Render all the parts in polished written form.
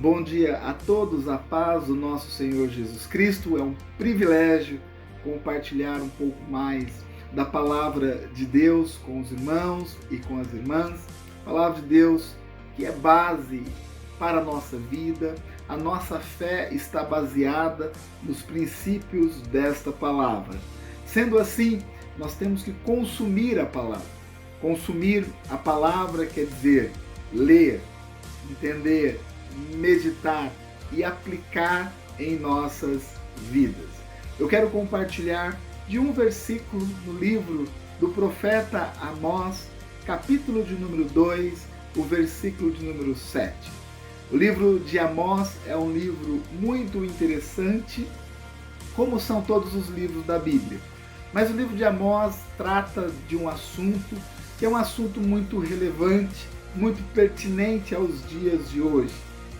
Bom dia a todos, a paz do nosso Senhor Jesus Cristo. É um privilégio compartilhar um pouco mais da palavra de Deus com os irmãos e com as irmãs. Palavra de Deus que é base para a nossa vida. A nossa fé está baseada nos princípios desta palavra. Sendo assim, nós temos que consumir a palavra. Consumir a palavra quer dizer ler, entender, meditar e aplicar em nossas vidas. Eu quero compartilhar de um versículo no livro do profeta Amós, capítulo de número 2, o versículo de número 7. O livro de Amós é um livro muito interessante, como são todos os livros da Bíblia. Mas o livro de Amós trata de um assunto que é um assunto muito relevante, muito pertinente aos dias de hoje.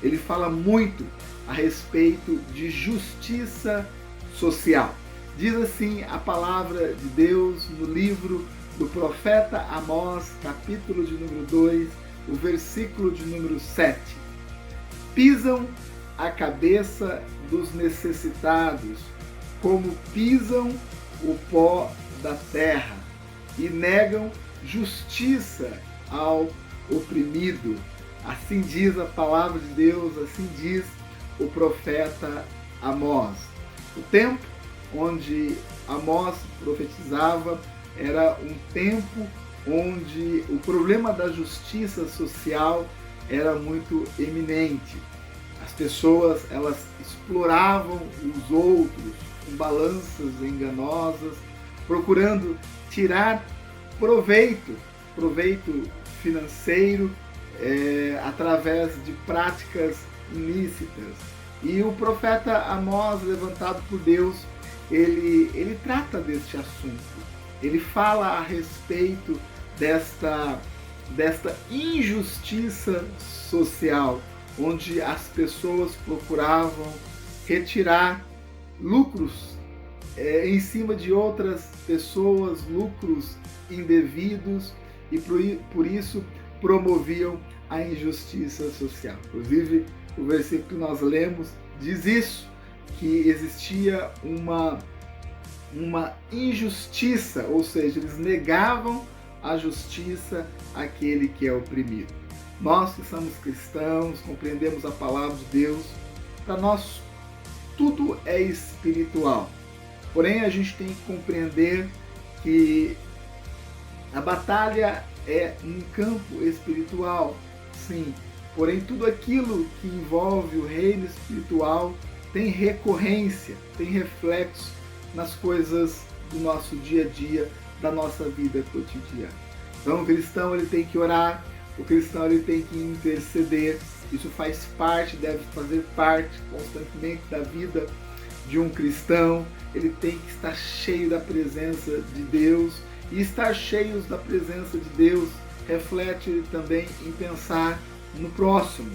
Ele fala muito a respeito de justiça social. Diz assim a palavra de Deus no livro do profeta Amós, capítulo de número 2, o versículo de número 7. Pisam a cabeça dos necessitados, como pisam o pó da terra, e negam justiça ao oprimido. Assim diz a palavra de Deus, assim diz o profeta Amós. O tempo onde Amós profetizava era um tempo onde o problema da justiça social era muito eminente. As pessoas, elas exploravam os outros com balanças enganosas, procurando tirar proveito financeiro, através de práticas ilícitas. E o profeta Amós, levantado por Deus, ele trata deste assunto. Ele fala a respeito desta injustiça social, onde as pessoas procuravam retirar lucros em cima de outras pessoas, lucros indevidos, e por isso promoviam a injustiça social. Inclusive, o versículo que nós lemos diz isso, que existia uma injustiça, ou seja, eles negavam a justiça àquele que é oprimido. Nós que somos cristãos, compreendemos a palavra de Deus, para nós tudo é espiritual. Porém, a gente tem que compreender que a batalha é um campo espiritual, sim. Porém, tudo aquilo que envolve o reino espiritual tem recorrência, tem reflexo nas coisas do nosso dia a dia, da nossa vida cotidiana. Então, o cristão ele tem que orar, o cristão ele tem que interceder. Isso faz parte, deve fazer parte constantemente da vida de um cristão. Ele tem que estar cheio da presença de Deus. E estar cheios da presença de Deus reflete também em pensar no próximo.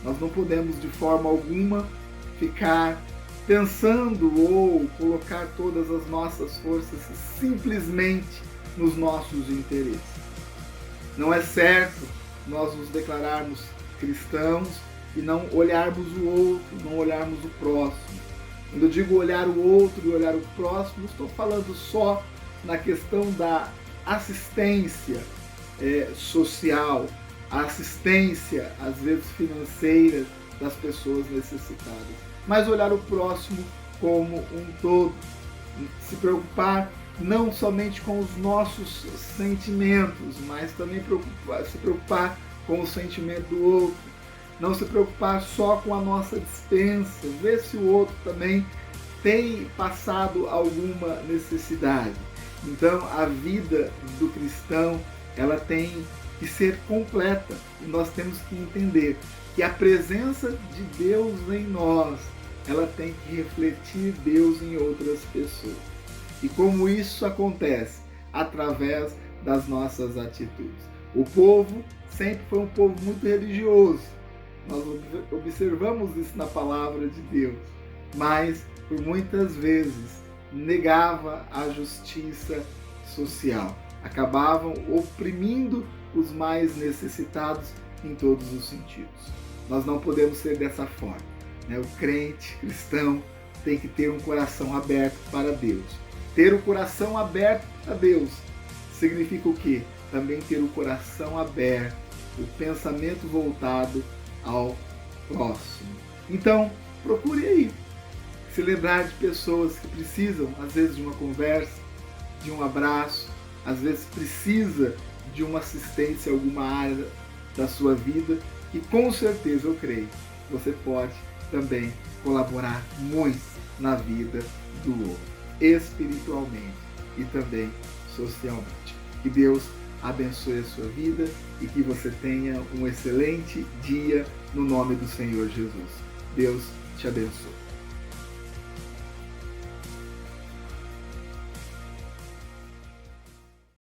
Nós não podemos de forma alguma ficar pensando ou colocar todas as nossas forças simplesmente nos nossos interesses. Não é certo nós nos declararmos cristãos e não olharmos o outro, não olharmos o próximo. Quando eu digo olhar o outro e olhar o próximo, não estou falando só na questão da assistência social, a assistência, às vezes financeira, das pessoas necessitadas, mas olhar o próximo como um todo, se preocupar não somente com os nossos sentimentos, mas também se preocupar com o sentimento do outro, não se preocupar só com a nossa dispensa, ver se o outro também tem passado alguma necessidade. Então, a vida do cristão, ela tem que ser completa. E nós temos que entender que a presença de Deus em nós, ela tem que refletir Deus em outras pessoas. E como isso acontece? Através das nossas atitudes. O povo sempre foi um povo muito religioso. Nós observamos isso na palavra de Deus. Mas, por muitas vezes, negava a justiça social. Acabavam oprimindo os mais necessitados em todos os sentidos. Nós não podemos ser dessa forma, né? O crente cristão tem que ter um coração aberto para Deus. Ter o coração aberto para Deus significa o quê? Também ter o coração aberto, o pensamento voltado ao próximo. Então, procure aí se lembrar de pessoas que precisam, às vezes, de uma conversa, de um abraço, às vezes precisa de uma assistência em alguma área da sua vida, e com certeza eu creio, você pode também colaborar muito na vida do outro, espiritualmente e também socialmente. Que Deus abençoe a sua vida e que você tenha um excelente dia no nome do Senhor Jesus. Deus te abençoe.